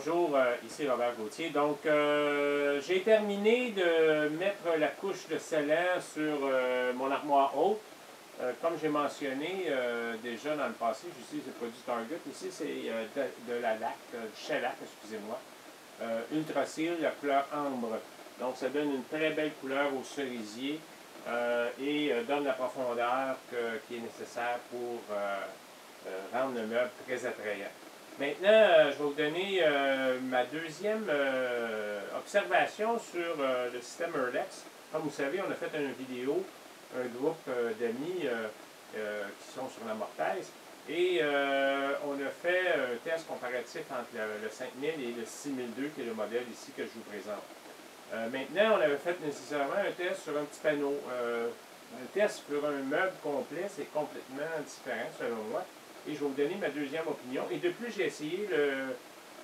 Bonjour, ici Robert Gauthier. Donc, j'ai terminé de mettre la couche de scellant sur mon armoire haute. Comme j'ai mentionné déjà dans le passé, j'utilise le produit Target. Ici, c'est de la laque, du shellac, excusez-moi. Ultra Seal, la couleur ambre. Donc, ça donne une très belle couleur au cerisier et donne la profondeur qui est nécessaire pour rendre le meuble très attrayant. Maintenant, je vais vous donner ma deuxième observation sur le système Urlex. Comme vous savez, on a fait une vidéo, un groupe d'amis qui sont sur la mortaise, et on a fait un test comparatif entre le 5000 et le 6002, qui est le modèle ici que je vous présente. Maintenant, on avait fait nécessairement un test sur un petit panneau. Un test sur un meuble complet, c'est complètement différent selon moi. Et je vais vous donner ma deuxième opinion. Et de plus, j'ai essayé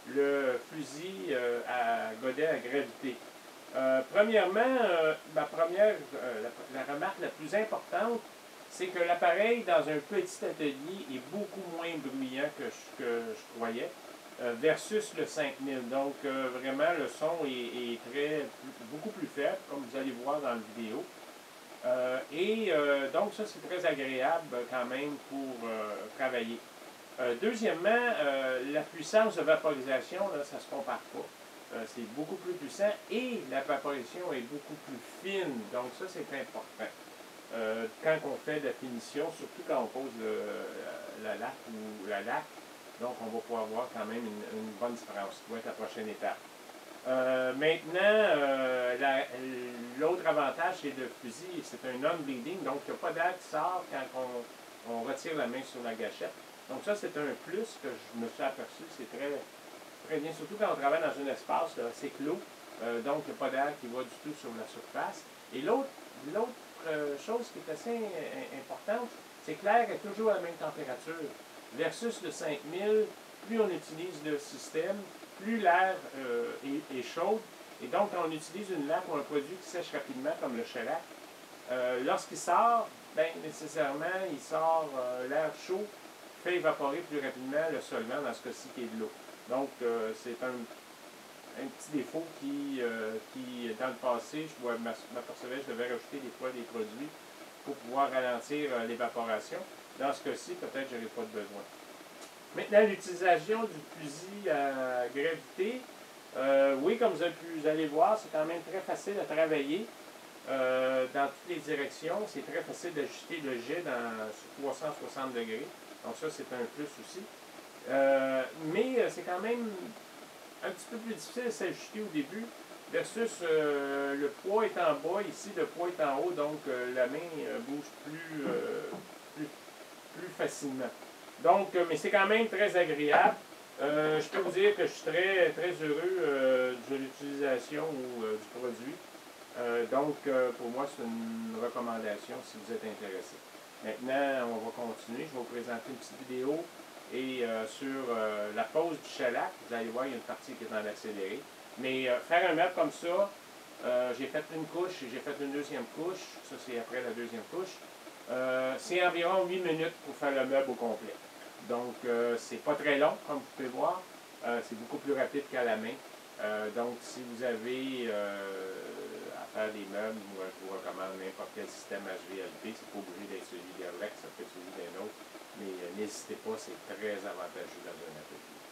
le fusil à godet à gravité. Premièrement, la remarque la plus importante, c'est que l'appareil dans un petit atelier est beaucoup moins bruyant que je croyais, versus le 5000. Donc, vraiment, le son est beaucoup plus faible, comme vous allez voir dans la vidéo. Donc, ça, c'est très agréable quand même pour travailler. Deuxièmement, la puissance de vaporisation, là, ça ne se compare pas. C'est beaucoup plus puissant et la vaporisation est beaucoup plus fine. Donc, ça, c'est important. Quand on fait de la finition, surtout quand on pose la laque ou la laque, donc on va pouvoir voir quand même une bonne différence. Ça va être la prochaine étape. L'autre avantage, c'est le fusil, c'est un non-bleeding, donc il n'y a pas d'air qui sort quand on retire la main sur la gâchette. Donc ça, c'est un plus que je me suis aperçu, c'est très bien, surtout quand on travaille dans un espace, c'est clos, donc il n'y a pas d'air qui va du tout sur la surface. Et l'autre chose qui est assez importante, c'est que l'air est toujours à la même température, versus le 5000, plus on utilise le système, plus l'air est chaud. Et donc, quand on utilise une laque ou un produit qui sèche rapidement, comme le shellac, lorsqu'il sort, bien, nécessairement, il sort l'air chaud, fait évaporer plus rapidement le solvant, dans ce cas-ci, qui est de l'eau. Donc, c'est un petit défaut qui, dans le passé, je m'apercevais que je devais rajouter des fois des produits pour pouvoir ralentir l'évaporation. Dans ce cas-ci, peut-être que je n'aurai pas de besoin. Maintenant, l'utilisation du fusil à gravité. Oui, comme vous allez voir, c'est quand même très facile à travailler dans toutes les directions. C'est très facile d'ajuster le jet sur 360 degrés. Donc ça, c'est un plus aussi. Mais c'est quand même un petit peu plus difficile à s'ajuster au début versus le poids est en bas, ici le poids est en haut, donc la main bouge plus facilement. Donc, mais c'est quand même très agréable. Je peux vous dire que je suis très heureux de l'utilisation du produit. Donc, pour moi, c'est une recommandation si vous êtes intéressé. Maintenant, on va continuer. Je vais vous présenter une petite vidéo et sur la pose du shellac. Vous allez voir, il y a une partie qui est dans l'accéléré. Mais faire un meuble comme ça, j'ai fait une couche et j'ai fait une deuxième couche. Ça, c'est après la deuxième couche. C'est environ 8 minutes pour faire le meuble au complet. Donc, c'est pas très long, comme vous pouvez voir. C'est beaucoup plus rapide qu'à la main. Donc, si vous avez à faire des meubles, moi, je vous recommande n'importe quel système HVLP. C'est pas obligé d'être celui d'Urlex, ça peut être celui d'un autre. Mais n'hésitez pas, c'est très avantageux dans un atelier.